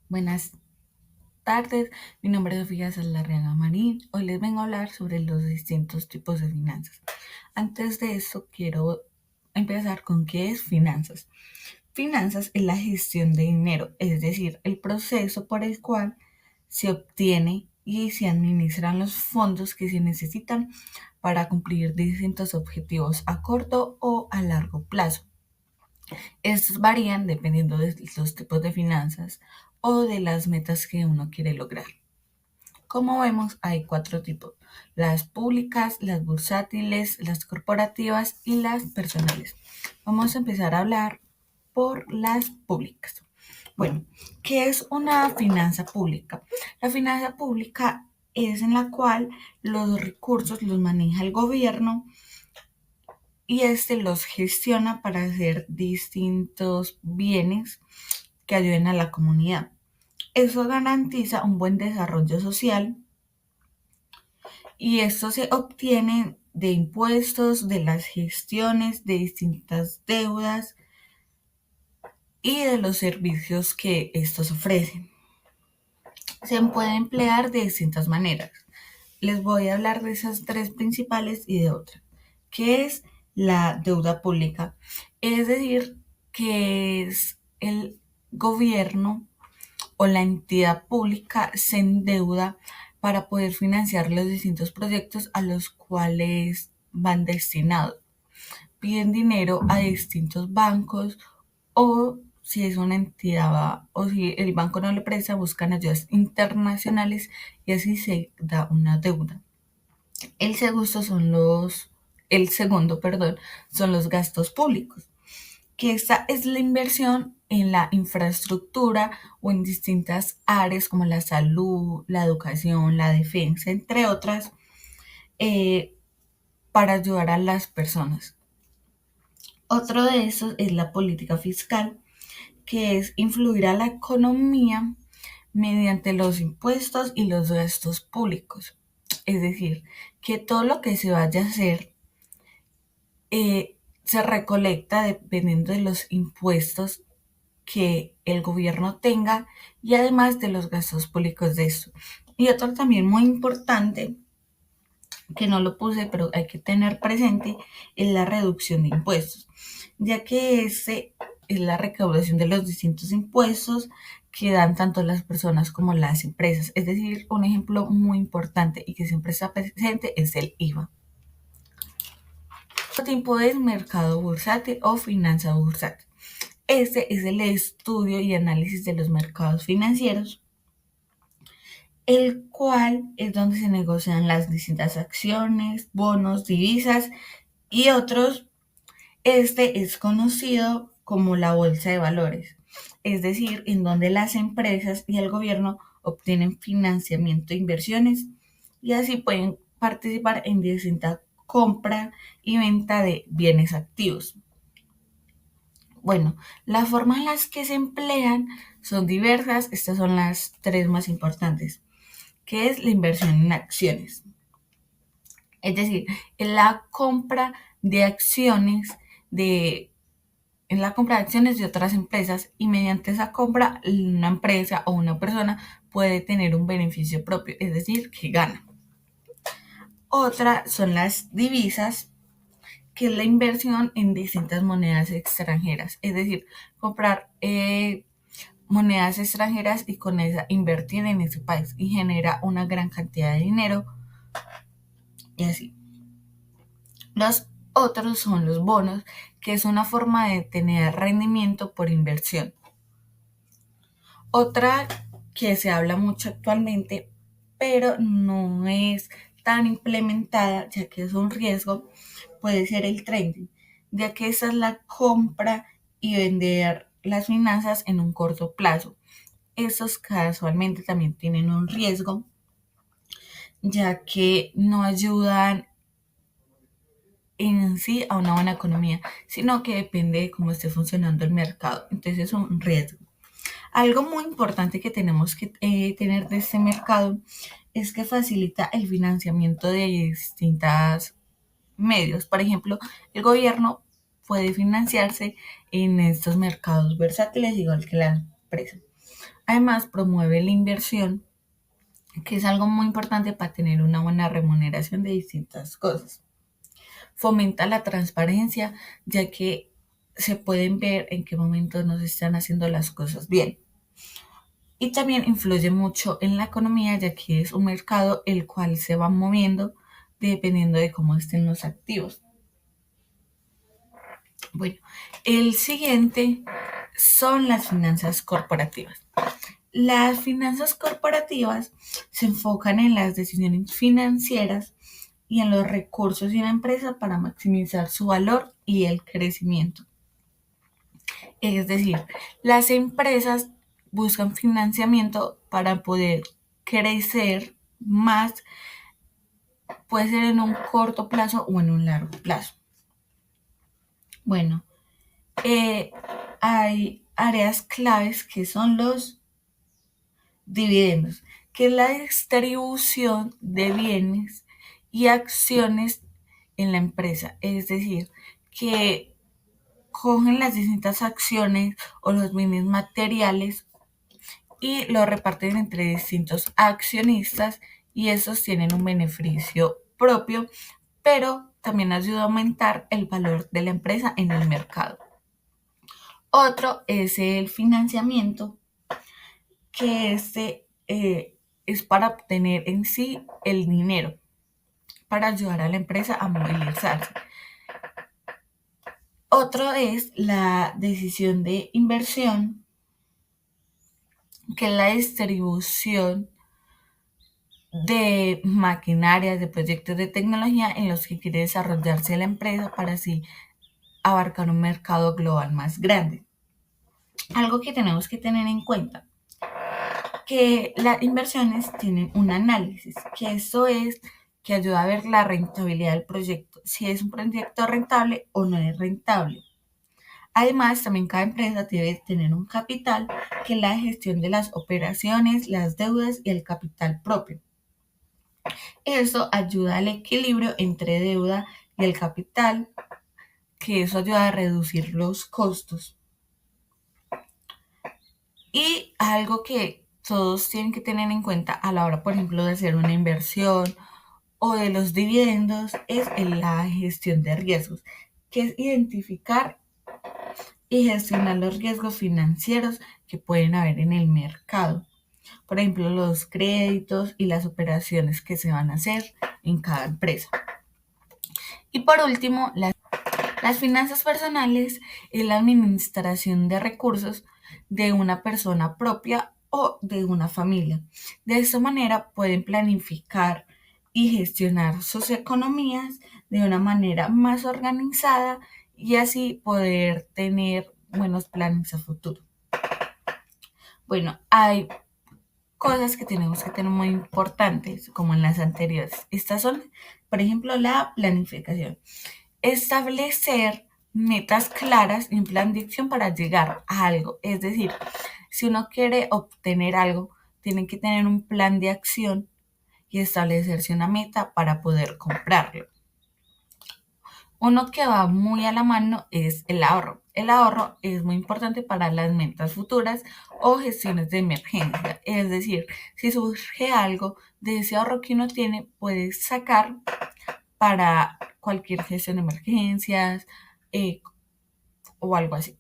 Buenas tardes, mi nombre es Sofía Saldarriaga Marín. Hoy les vengo a hablar sobre los distintos tipos de finanzas. Antes de eso, quiero empezar con qué es finanzas. Finanzas es la gestión de dinero, es decir, el proceso por el cual se obtiene y se administran los fondos que se necesitan para cumplir distintos objetivos a corto o a largo plazo. Estos varían dependiendo de los tipos de finanzas o de las metas que uno quiere lograr. Como vemos, hay cuatro tipos: las públicas, las bursátiles, las corporativas y las personales. Vamos a empezar a hablar por las públicas. Bueno, ¿qué es una finanza pública? La finanza pública es en la cual los recursos los maneja el gobierno y este los gestiona para hacer distintos bienes que ayuden a la comunidad. Eso garantiza un buen desarrollo social y esto se obtiene de impuestos, de las gestiones, de distintas deudas y de los servicios que estos ofrecen. Se puede emplear de distintas maneras. Les voy a hablar de esas tres principales y de otra, que es la deuda pública. Es decir, que es el gobierno o la entidad pública se endeuda para poder financiar los distintos proyectos a los cuales van destinados. Piden dinero a distintos bancos o si es una entidad o si el banco no le presta, buscan ayudas internacionales y así se da una deuda. El segundo son son los gastos públicos, que esta es la inversión en la infraestructura o en distintas áreas como la salud, la educación, la defensa, entre otras, eh, para ayudar a las personas. Otro de esos es la política fiscal, que es influir a la economía mediante los impuestos y los gastos públicos. Es decir, que todo lo que se vaya a hacer se recolecta dependiendo de los impuestos que el gobierno tenga y además de los gastos públicos de esto. Y otro también muy importante, que no lo puse, pero hay que tener presente, es la reducción de impuestos, ya que ese es la recaudación de los distintos impuestos que dan tanto las personas como las empresas. Es decir, un ejemplo muy importante y que siempre está presente es el IVA. Otro tipo es mercado bursátil o finanza bursátil. Este es el estudio y análisis de los mercados financieros, el cual es donde se negocian las distintas acciones, bonos, divisas y otros. Este es conocido como la bolsa de valores, es decir, en donde las empresas y el gobierno obtienen financiamiento de inversiones y así pueden participar en distinta compra y venta de bienes activos. Bueno, las formas en las que se emplean son diversas. Estas son las tres más importantes, que es la inversión en acciones. Es decir, en la compra de acciones de, en la compra de acciones de otras empresas y mediante esa compra una empresa o una persona puede tener un beneficio propio, es decir, que gana. Otra son las divisas, que es la inversión en distintas monedas extranjeras, es decir, comprar monedas extranjeras y con esa invertir en ese país y genera una gran cantidad de dinero y así. Los otros son los bonos, que es una forma de tener rendimiento por inversión. Otra que se habla mucho actualmente, pero no es tan implementada, ya que es un riesgo, puede ser el trading, ya que esa es la compra y vender las finanzas en un corto plazo. Estos casualmente también tienen un riesgo, ya que no ayudan en sí a una buena economía, sino que depende de cómo esté funcionando el mercado. Entonces es un riesgo. Algo muy importante que tenemos que tener de este mercado es que facilita el financiamiento de distintos medios. Por ejemplo, el gobierno puede financiarse en estos mercados versátiles igual que la empresa. Además, promueve la inversión, que es algo muy importante para tener una buena remuneración de distintas cosas. Fomenta la transparencia, ya que se pueden ver en qué momento no se están haciendo las cosas bien. Y también influye mucho en la economía, ya que es un mercado el cual se va moviendo dependiendo de cómo estén los activos. Bueno, el siguiente son las finanzas corporativas. Las finanzas corporativas se enfocan en las decisiones financieras y en los recursos de una empresa para maximizar su valor y el crecimiento. Es decir, las empresas buscan financiamiento para poder crecer más, puede ser en un corto plazo o en un largo plazo. Bueno, hay áreas claves que son los dividendos, que es la distribución de bienes y acciones en la empresa. Es decir, que cogen las distintas acciones o los bienes materiales y lo reparten entre distintos accionistas y esos tienen un beneficio propio, pero también ayuda a aumentar el valor de la empresa en el mercado. Otro es el financiamiento, que es para obtener en sí el dinero, para ayudar a la empresa a movilizarse. Otro es la decisión de inversión, que es la distribución de maquinarias, de proyectos de tecnología en los que quiere desarrollarse la empresa para así abarcar un mercado global más grande. Algo que tenemos que tener en cuenta, que las inversiones tienen un análisis, que eso es que ayuda a ver la rentabilidad del proyecto, si es un proyecto rentable o no es rentable. Además, también cada empresa debe tener un capital, que es la gestión de las operaciones, las deudas y el capital propio. Eso ayuda al equilibrio entre deuda y el capital, que eso ayuda a reducir los costos. Y algo que todos tienen que tener en cuenta a la hora, por ejemplo, de hacer una inversión o de los dividendos es en la gestión de riesgos, que es identificar y gestionar los riesgos financieros que pueden haber en el mercado. Por ejemplo, los créditos y las operaciones que se van a hacer en cada empresa. Y por último, las finanzas personales es la administración de recursos de una persona propia o de una familia. De esta manera pueden planificar y gestionar sus economías de una manera más organizada y así poder tener buenos planes a futuro. Bueno, hay cosas que tenemos que tener muy importantes, como en las anteriores. Estas son, por ejemplo, la planificación. Establecer metas claras y un plan de acción para llegar a algo. Es decir, si uno quiere obtener algo, tiene que tener un plan de acción y establecerse una meta para poder comprarlo. Uno que va muy a la mano es el ahorro. El ahorro es muy importante para las metas futuras o gestiones de emergencia. Es decir, si surge algo de ese ahorro que uno tiene, puede sacar para cualquier gestión de emergencias eh, o algo así.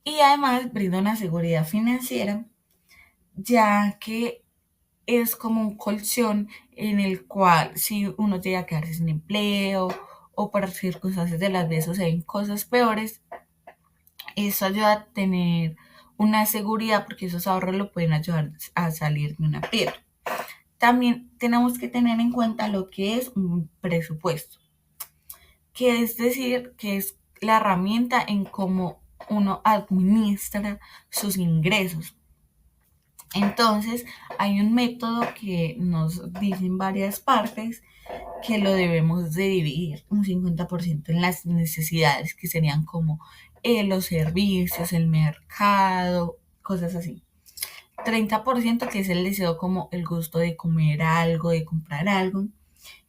Y además brinda una seguridad financiera, ya que es como un colchón en el cual si uno llega a quedarse sin empleo o por circunstancias de las veces suceden cosas peores, eso ayuda a tener una seguridad porque esos ahorros lo pueden ayudar a salir de un aprieto. También tenemos que tener en cuenta lo que es un presupuesto, que es decir, que es la herramienta en cómo uno administra sus ingresos. Entonces, hay un método que nos dice en varias partes que lo debemos de dividir un 50% en las necesidades, que serían como los servicios, el mercado, cosas así. 30% que es el deseo como el gusto de comer algo, de comprar algo.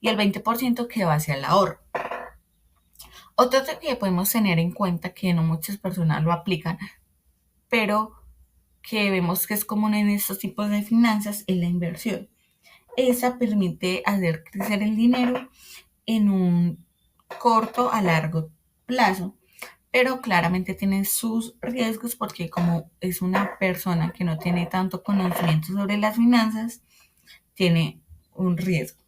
Y el 20% que va hacia el ahorro. Otro que podemos tener en cuenta que no muchas personas lo aplican, pero que vemos que es común en estos tipos de finanzas es la inversión. Esa permite hacer crecer el dinero en un corto a largo plazo, pero claramente tiene sus riesgos porque como es una persona que no tiene tanto conocimiento sobre las finanzas, tiene un riesgo.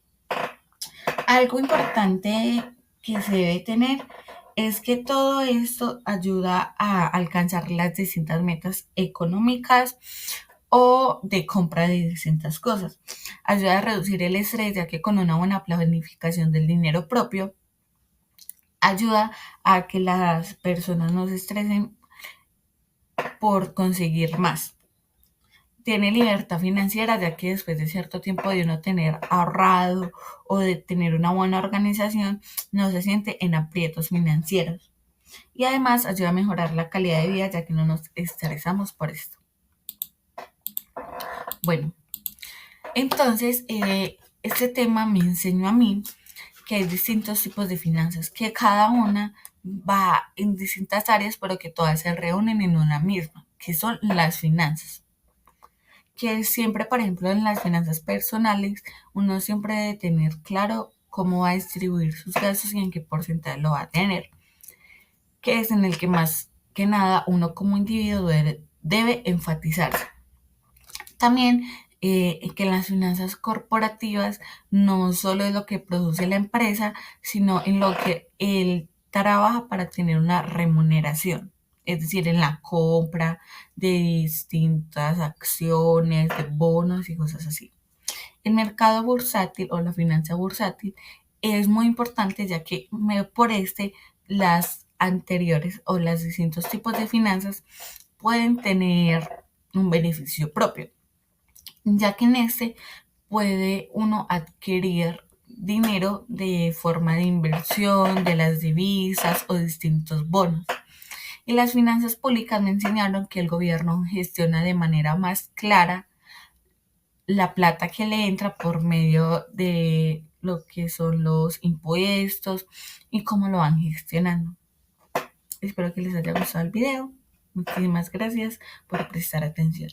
Algo importante que se debe tener es que todo esto ayuda a alcanzar las distintas metas económicas o de compra de distintas cosas. Ayuda a reducir el estrés, ya que con una buena planificación del dinero propio, ayuda a que las personas no se estresen por conseguir más. Tiene libertad financiera, ya que después de cierto tiempo de uno tener ahorrado o de tener una buena organización, no se siente en aprietos financieros. Y además ayuda a mejorar la calidad de vida, ya que no nos estresamos por esto. Bueno, entonces este tema me enseñó a mí que hay distintos tipos de finanzas, que cada una va en distintas áreas, pero que todas se reúnen en una misma, que son las finanzas. Que siempre, por ejemplo, en las finanzas personales, uno siempre debe tener claro cómo va a distribuir sus gastos y en qué porcentaje lo va a tener, que es en el que más que nada uno como individuo debe enfatizarse. También que las finanzas corporativas no solo es lo que produce la empresa, sino en lo que él trabaja para tener una remuneración, es decir, en la compra de distintas acciones, de bonos y cosas así. El mercado bursátil o la finanza bursátil es muy importante ya que por las anteriores o los distintos tipos de finanzas pueden tener un beneficio propio, ya que en este puede uno adquirir dinero de forma de inversión, de las divisas o distintos bonos. Y las finanzas públicas me enseñaron que el gobierno gestiona de manera más clara la plata que le entra por medio de lo que son los impuestos y cómo lo van gestionando. Espero que les haya gustado el video. Muchísimas gracias por prestar atención.